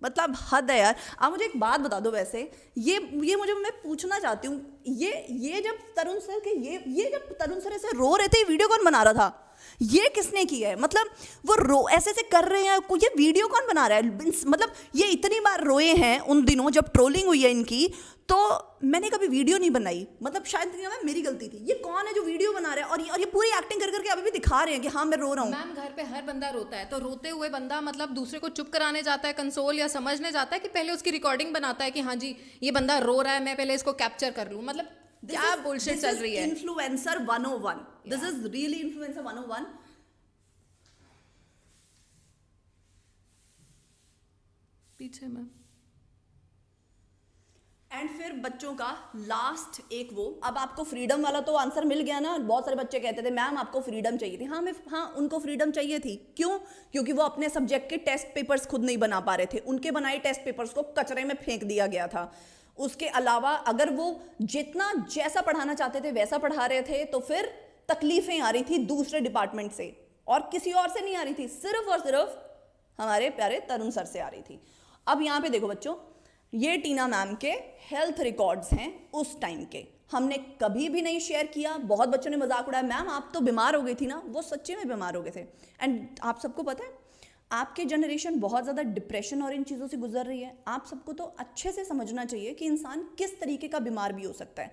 मतलब हद है यार। आप मुझे एक बात बता दो, वैसे ये मुझे मैं पूछना चाहती हूँ, ये जब तरुण सर के ये जब तरुण सर ऐसे रो रहे थे, ये वीडियो कौन बना रहा था? ये किसने किया है? मतलब वो ऐसे ऐसे कर रहे हैं, ये वीडियो कौन बना रहा है? मतलब ये इतनी बार रोए हैं उन दिनों जब ट्रोलिंग हुई है इनकी, तो मैंने कभी वीडियो नहीं बनाई। मतलब शायद मेरी गलती थी। ये कौन है जो वीडियो बना रहा है और ये पूरी एक्टिंग कर करके अभी भी दिखा रहे हैं कि हाँ मैं रो रहा हूँ। मैम घर पे हर बंदा रोता है, तो रोते हुए बंदा मतलब दूसरे को चुप कराने जाता है, कंसोल या समझने जाता है, कि पहले उसकी रिकॉर्डिंग बनाता है कि हाँ जी ये बंदा रो रहा है, मैं पहले इसको कैप्चर कर लूँ। मतलब क्या बुलशिट चल रही है। Influencer 101, this is really influencer 101। पीछे मैम। एंड फिर बच्चों का लास्ट एक वो, अब आपको फ्रीडम वाला तो आंसर मिल गया ना। बहुत सारे बच्चे कहते थे मैम आपको फ्रीडम चाहिए थी। हाँ उनको फ्रीडम चाहिए थी। क्यों? क्योंकि वो अपने सब्जेक्ट के टेस्ट पेपर्स खुद नहीं बना पा रहे थे, उनके बनाए टेस्ट पेपर्स को कचरे में फेंक दिया गया था। उसके अलावा अगर वो जितना जैसा पढ़ाना चाहते थे वैसा पढ़ा रहे थे, तो फिर तकलीफें आ रही थी दूसरे डिपार्टमेंट से, और किसी और से नहीं आ रही थी, सिर्फ और सिर्फ हमारे प्यारे तरुण सर से आ रही थी। अब यहाँ पे देखो बच्चों, ये टीना मैम के हेल्थ रिकॉर्ड्स हैं उस टाइम के, हमने कभी भी नहीं शेयर किया। बहुत बच्चों ने मजाक उड़ाया, मैम आप तो बीमार हो गई थी ना। वो सच्ची में बीमार हो गए थे। एंड आप सबको पता है, आपके जनरेशन बहुत ज़्यादा डिप्रेशन और इन चीज़ों से गुजर रही है। आप सबको तो अच्छे से समझना चाहिए कि इंसान किस तरीके का बीमार भी हो सकता है,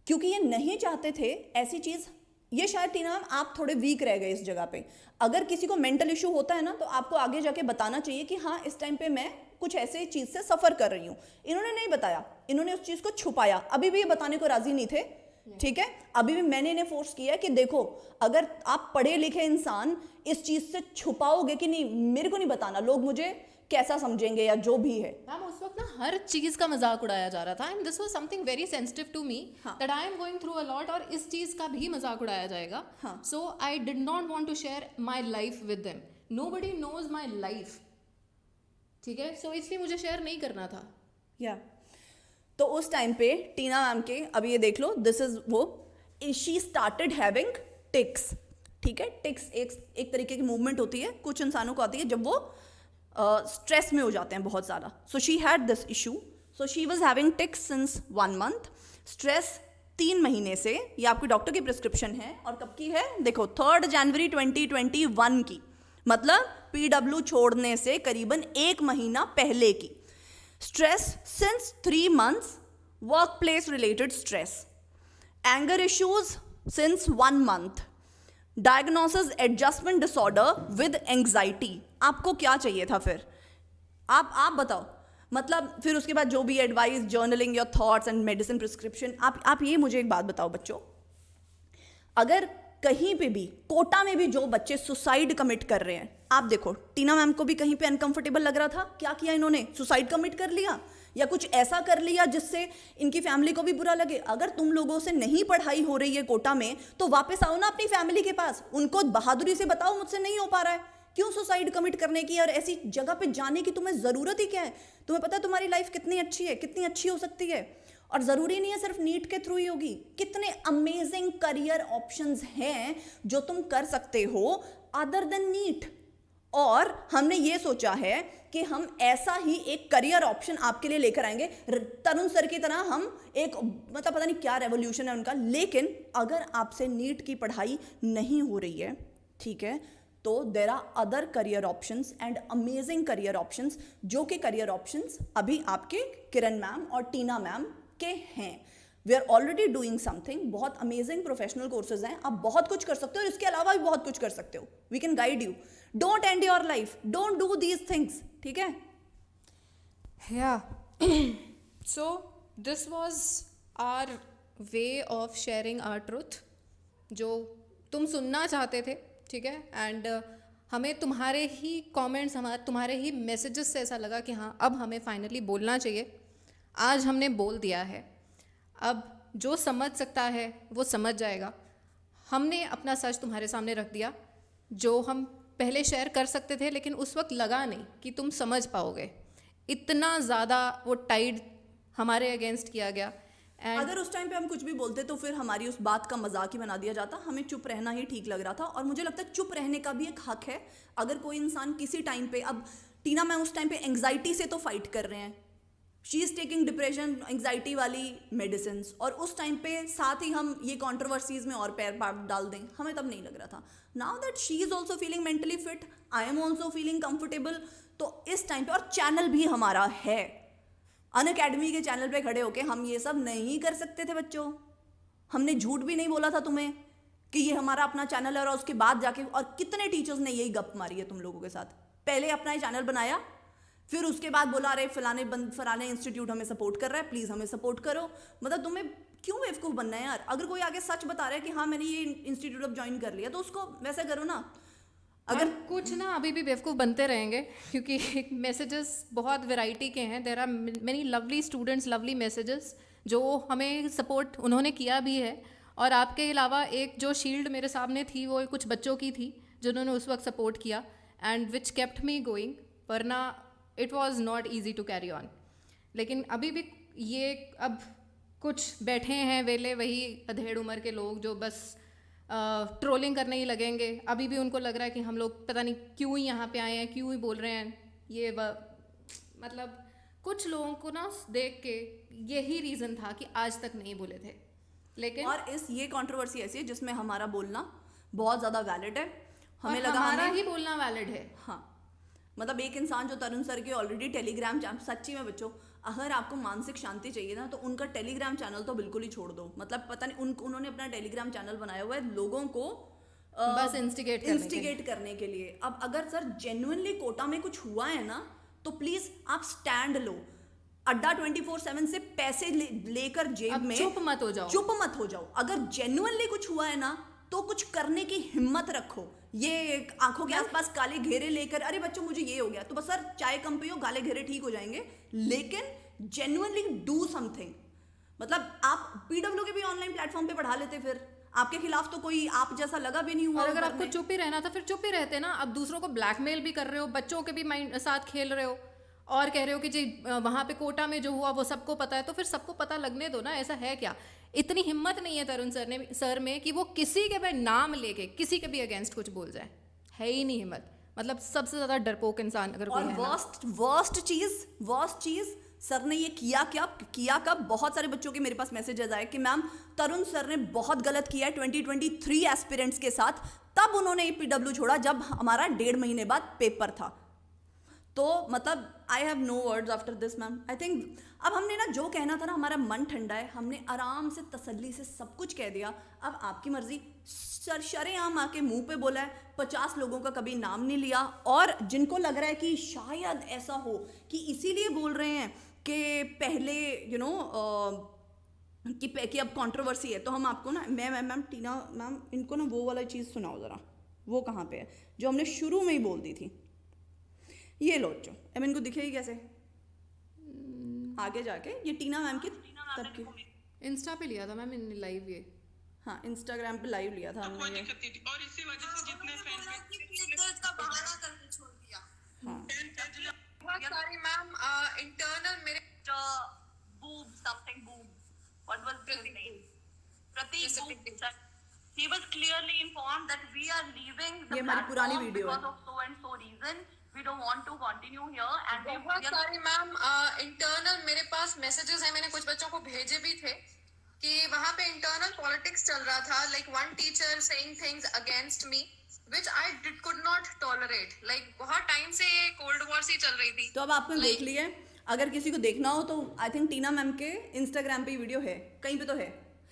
क्योंकि ये नहीं चाहते थे ऐसी चीज़। ये शायद टीना मैम आप थोड़े वीक रह गए इस जगह पे। अगर किसी को मेंटल इशू होता है ना, तो आपको आगे जाके बताना चाहिए कि हाँ इस टाइम पे मैं कुछ ऐसे चीज़ से सफ़र कर रही हूँ। इन्होंने नहीं बताया, इन्होंने उस चीज़ को छुपाया। अभी भी ये बताने को राजी नहीं थे, ठीक है। अभी भी मैंने इन्हें फोर्स किया कि देखो, अगर आप पढ़े लिखे इंसान इस चीज़ से छुपाओगे कि नहीं, मेरे को नहीं बताना, लोग मुझे कैसा समझेंगे या जो भी है। मैम उस वक्त ना हर चीज का मजाक उड़ाया जा रहा था, and this was something very sensitive to me that I am going through a lot, और इस चीज का भी मजाक उड़ाया जाएगा। So I did not want to share my life with them, nobody knows my life, ठीक है। सो इसलिए मुझे शेयर नहीं करना था। या तो उस टाइम पे टीना मैम के, अभी ये देख लो, दिस इज वो, शी स्टार्टेड हैविंग टिक्स, ठीक है। टिक्स एक तरीके की मूवमेंट होती है, कुछ इंसानों को आती है जब वो स्ट्रेस में हो जाते हैं बहुत ज़्यादा। So she had this issue, so she was having tics since 1 month। Stress 3 महीने से, ये आपकी डॉक्टर की प्रिस्क्रिप्शन है, और कब की है देखो, 3 जनवरी 2021 की, मतलब PW छोड़ने से करीबन 1 महीना पहले की। Stress since 3 months, work place related stress, anger issues since 1 month, diagnosis adjustment disorder with anxiety. आपको क्या चाहिए था फिर? आप बताओ। मतलब फिर उसके बाद जो भी advice, journaling your thoughts and medicine prescription. आप ये मुझे एक बात बताओ बच्चों, अगर कहीं पे भी, कोटा में भी जो बच्चे सुसाइड कमिट कर रहे हैं, आप देखो टीना मैम को भी कहीं पे अनकंफर्टेबल लग रहा था, क्या किया इन्होंने? सुसाइड कमिट कर लिया, या कुछ ऐसा कर लिया जिससे इनकी फैमिली को भी बुरा लगे। अगर तुम लोगों से नहीं पढ़ाई हो रही है कोटा में, तो वापस आओ ना अपनी फैमिली के पास, उनको बहादुरी से बताओ मुझसे नहीं हो पा रहा है, क्यों सुसाइड कमिट करने की और ऐसी जगह पे जाने की तुम्हें ज़रूरत ही क्या है? तुम्हें पता है तुम्हारी लाइफ कितनी अच्छी है, कितनी अच्छी हो सकती है। और ज़रूरी नहीं है सिर्फ नीट के थ्रू ही होगी, कितने अमेजिंग करियर ऑप्शंस हैं जो तुम कर सकते हो अदर देन नीट। और हमने ये सोचा है कि हम ऐसा ही एक करियर ऑप्शन आपके लिए लेकर आएंगे, तरुण सर की तरह। हम एक, मतलब पता नहीं क्या रेवोल्यूशन है उनका, लेकिन अगर आपसे नीट की पढ़ाई नहीं हो रही है, ठीक है, तो there are other career options and amazing career options, जो कि करियर ऑप्शंस अभी आपके किरण मैम और टीना मैम के हैं। We are already doing something, बहुत अमेजिंग प्रोफेशनल कोर्सेज हैं, आप बहुत कुछ कर सकते हो और इसके अलावा भी बहुत कुछ कर सकते हो। We can guide you, don't end your life, don't do these things, ठीक है। या So this was our way of sharing our truth, जो तुम सुनना चाहते थे, ठीक है. एंड हमें तुम्हारे ही कमेंट्स, तुम्हारे ही मैसेजेस से ऐसा लगा कि हाँ अब हमें फाइनली बोलना चाहिए. आज हमने बोल दिया है. अब जो समझ सकता है वो समझ जाएगा. हमने अपना सच तुम्हारे सामने रख दिया, जो हम पहले शेयर कर सकते थे लेकिन उस वक्त लगा नहीं कि तुम समझ पाओगे. इतना ज़्यादा वो टाइड हमारे अगेंस्ट किया गया. एंड अगर उस टाइम पे हम कुछ भी बोलते तो फिर हमारी उस बात का मजाक ही बना दिया जाता. हमें चुप रहना ही ठीक लग रहा था, और मुझे लगता है चुप रहने का भी एक हक है. अगर कोई इंसान किसी टाइम पे, अब टीना मैम उस टाइम पे एंग्जाइटी से तो फाइट कर रहे हैं, she is taking depression anxiety वाली मेडिसिन, और उस टाइम पे साथ ही हम ये कॉन्ट्रोवर्सीज में और पैर डाल दें, हमें तब नहीं लग रहा था. Now that she is also feeling mentally fit, I am also feeling comfortable, तो इस टाइम पे, और चैनल भी हमारा है, अनअकैडमी के चैनल पे खड़े होके हम ये सब नहीं कर सकते थे बच्चों. हमने झूठ भी नहीं बोला था तुम्हें कि ये हमारा अपना चैनल है, और उसके बाद जाके और कितने टीचर्स ने यही गप मारी है तुम लोगों के साथ. पहले अपना ही चैनल बनाया, फिर उसके बाद बोला अरे फलाने इंस्टीट्यूट हमें सपोर्ट कर रहा है, प्लीज़ हमें सपोर्ट करो. मतलब तुम्हें क्यों बेवकूफ़ बनना है यार. अगर कोई आगे सच बता रहा है कि हाँ मैंने ये इंस्टीट्यूट अब ज्वाइन कर लिया, तो उसको वैसे करो ना. अगर कुछ ना अभी भी बेवकूफ़ बनते रहेंगे, क्योंकि मैसेजेस बहुत वैरायटी के हैं. There are many lovely students, lovely messages जो हमें सपोर्ट उन्होंने किया भी है. और आपके अलावा एक जो शील्ड मेरे सामने थी वो कुछ बच्चों की थी जिन्होंने उस वक्त सपोर्ट किया, and which kept me going, वरना it was not easy to carry on. लेकिन अभी भी ये अब कुछ बैठे हैं वेले, वही अधेड़ उम्र के लोग जो बस ट्रोलिंग करने ही लगेंगे. अभी भी उनको लग रहा है कि हम लोग पता नहीं क्यों ही यहाँ पे आए हैं, क्यों ही बोल रहे हैं ये. मतलब कुछ लोगों को ना देख के यही रीज़न था कि आज तक नहीं बोले थे. लेकिन और ये कंट्रोवर्सी ऐसी है जिसमें हमारा बोलना बहुत ज़्यादा वैलिड है. हमें लगा हमारा ही बोलना वैलिड है. हाँ, मतलब एक इंसान जो तरुण सर के ऑलरेडी टेलीग्राम चैनल, सच्ची में बच्चों अगर आपको मानसिक शांति चाहिए ना तो उनका टेलीग्राम चैनल तो बिल्कुल ही छोड़ दो. मतलब पता नहीं उन्होंने अपना टेलीग्राम चैनल बनाया हुआ है लोगों को बस इंस्टिगेट करने के लिए. अब अगर सर जेन्युइनली कोटा में कुछ हुआ है ना तो प्लीज आप स्टैंड लो. अड्डा 24/7 से पैसे लेकर जेब में चुप मत हो जाओ. अगर जेन्युइनली कुछ हुआ है ना तो कुछ करने की हिम्मत रखो. ये आंखों के आसपास काले घेरे लेकर अरे बच्चों मुझे ये हो गया, तो बस सर चाय कम पियो, काले घेरे ठीक हो जाएंगे. लेकिन जेन्युइनली डू समथिंग. मतलब आप पीडब्ल्यू के भी ऑनलाइन प्लेटफॉर्म पे पढ़ा लेते, फिर आपके खिलाफ तो कोई आप जैसा लगा भी नहीं हुआ. और अगर आपको चुप ही रहना था फिर चुप ही रहते ना. अब दूसरों को ब्लैकमेल भी कर रहे हो, बच्चों के भी माइंड साथ खेल रहे हो, और कह रहे हो कि जी वहाँ पे कोटा में जो हुआ वो सबको पता है, तो फिर सबको पता लगने दो ना. ऐसा है क्या? इतनी हिम्मत नहीं है तरुण सर में कि वो किसी के भी नाम लेके किसी के भी अगेंस्ट कुछ बोल जाए. है ही नहीं हिम्मत. मतलब सबसे ज़्यादा डरपोक इंसान अगर कोई है ना. वर्स्ट चीज़ सर ने ये किया कब. बहुत सारे बच्चों के मेरे पास मैसेजेस आए कि मैम तरुण सर ने बहुत गलत किया है 2023 एस्पिरेंट्स के साथ. तब उन्होंने पीडब्ल्यू छोड़ा जब हमारा 1.5 महीने बाद पेपर था. तो मतलब I have no words after this ma'am. I think अब हमने ना जो कहना था ना, हमारा मन ठंडा है, हमने आराम से तसल्ली से सब कुछ कह दिया. अब आपकी मर्जी. सर शरेआम आके मुंह पे बोला है, 50 लोगों का कभी नाम नहीं लिया. और जिनको लग रहा है कि शायद ऐसा हो कि इसीलिए बोल रहे हैं कि पहले कि अब कंट्रोवर्सी है, तो हम आपको ना मैम टीना मैम इनको ना वो वाला चीज़ सुनाओ ज़रा. वो कहाँ पे है जो हमने शुरू में ही बोल दी थी. ये लो जो अब इनको दिखेगी कैसे आगे जाके. ये टीना मैम की तब की इंस्टा पे लिया था मैम इन लाइव. ये हाँ इंस्टाग्राम पे लाइव लिया था हमने ये. और इसी वजह से जितने फैन का बहाना करके छोड़ दिया. हाँ बहुत सारी मैम इंटरनल मेरे boob something boob. What was his name? Prateek Boob. He was clearly informed that we are leaving the ये हमारी पुरानी platform वीडियो है. because of so and so reason. We don't want to continue here and we बहुत सारी ma'am internal मेरे पास messages हैं. मैंने कुछ बच्चों को भेजे भी थे कि वहाँ पे इंटरनल पॉलिटिक्स चल रहा था. Like one teacher saying things against me which I could not tolerate. Like बहुत टाइम से ये कोल्ड वॉर सी चल रही थी. तो अब आपने देख लिया है. अगर किसी को देखना हो तो आई थिंक टीना मैम के इंस्टाग्राम पे वीडियो है, कहीं पे तो है.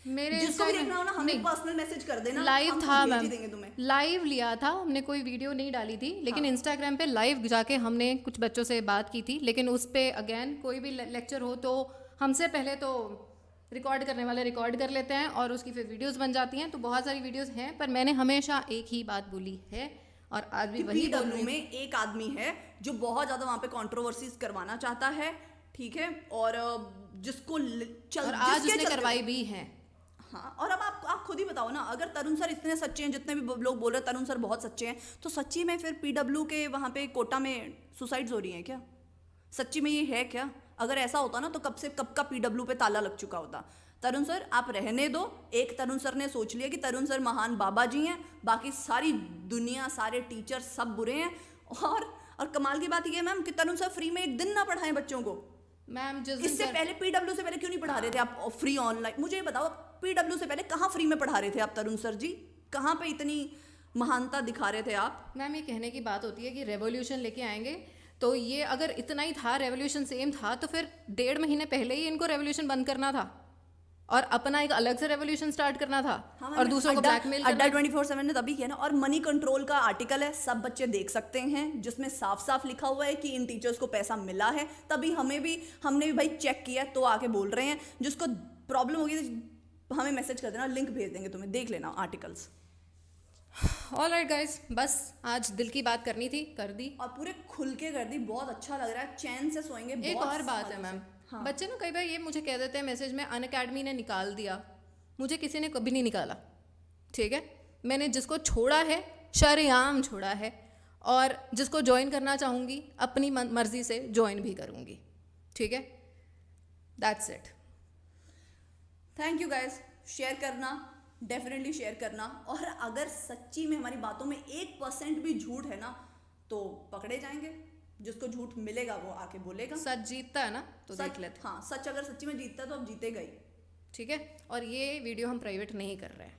मेरे जिसको भी देखना हो ना हमें पर्सनल मैसेज कर देना. लाइव हम था भेज ही मैम, देंगे तुम्हें. लाइव लिया था हमने, कोई वीडियो नहीं डाली थी. लेकिन इंस्टाग्राम पे लाइव जाके हमने कुछ बच्चों से बात की थी. लेकिन उस पर अगेन कोई भी लेक्चर हो तो हमसे पहले तो रिकॉर्ड करने वाले रिकॉर्ड कर लेते हैं और उसकी फिर वीडियोस बन जाती हैं। तो बहुत सारी वीडियोस हैं, पर मैंने हमेशा एक ही बात बोली है और आज भी वही बोल PW रही में एक आदमी है जो बहुत ज्यादा वहां पे कंट्रोवर्सीज करवाना चाहता है, ठीक है, और जिसको और आज उसने करवाई भी है। हाँ, और अब आप खुद ही बताओ ना, अगर तरुण सर इतने सच्चे हैं, जितने भी लोग बोल रहे हैं तरुण सर बहुत सच्चे हैं, तो सच्ची में फिर PW के वहाँ पे कोटा में सुसाइड्स हो रही हैं क्या? सच्ची में ये है क्या? अगर ऐसा होता ना तो कब का PW पे ताला लग चुका होता। तरुण सर आप रहने दो। एक तरुण सर ने सोच लिया कि तरुण सर महान बाबा जी हैं, बाकी सारी दुनिया, सारे टीचर सब बुरे हैं। और कमाल की बात ये है मैम कि तरुण सर फ्री में एक दिन ना पढ़ाएं बच्चों को। मैम इससे पहले PW से पहले क्यों नहीं पढ़ा रहे थे आप फ्री ऑनलाइन? मुझे ये बताओ, PW से पहले कहाँ फ्री में पढ़ा रहे थे आप तरुण सर जी? कहाँ पे इतनी महानता दिखा रहे थे आप? मैम ये कहने की बात होती है कि रेवोल्यूशन लेके आएंगे, तो ये अगर इतना ही था, रेवोल्यूशन सेम था, तो फिर 1.5 महीने पहले ही इनको रेवोल्यूशन बंद करना था और अपना एक अलग से रेवोल्यूशन स्टार्ट करना था। हाँ, और दूसरों को ब्लैकमेल अड्डा 24/7 ने तभी किया ना। और मनी कंट्रोल का आर्टिकल है, सब बच्चे देख सकते हैं, जिसमें साफ साफ लिखा हुआ है कि इन टीचर्स को पैसा मिला है। तभी हमने भी भाई चेक किया, तो आके बोल रहे हैं। जिसको प्रॉब्लम होगी तो हमें मैसेज कर देना, लिंक भेज देंगे तुम्हें, देख लेना आर्टिकल्स। ऑलराइट गाइस, बस आज दिल की बात करनी थी, कर दी। और पूरे खुल के कर दी, बहुत अच्छा लग रहा है, चैन से सोएंगे। एक बहुत और बात है सालों मैम, से। हाँ। बच्चे ना कई बार ये मुझे कह देते हैं मैसेज में, अनअकैडमी ने निकाल दिया। मुझे किसी ने कभी नहीं निकाला, ठीक है। मैंने जिसको छोड़ा है शरेआम छोड़ा है, और जिसको ज्वाइन करना चाहूँगी अपनी मर्जी से ज्वाइन भी करूँगी, ठीक है। That's it. Thank you guys, share करना, डेफिनेटली शेयर करना। और अगर सच्ची में हमारी बातों में 1% भी झूठ है ना, तो पकड़े जाएंगे। जिसको झूठ मिलेगा वो आके बोलेगा। सच जीतता है ना, तो देख लेते। हाँ, सच अगर सच्ची में जीतता है तो अब जीतेगा ही। ठीक है। और ये वीडियो हम प्राइवेट नहीं कर रहे हैं।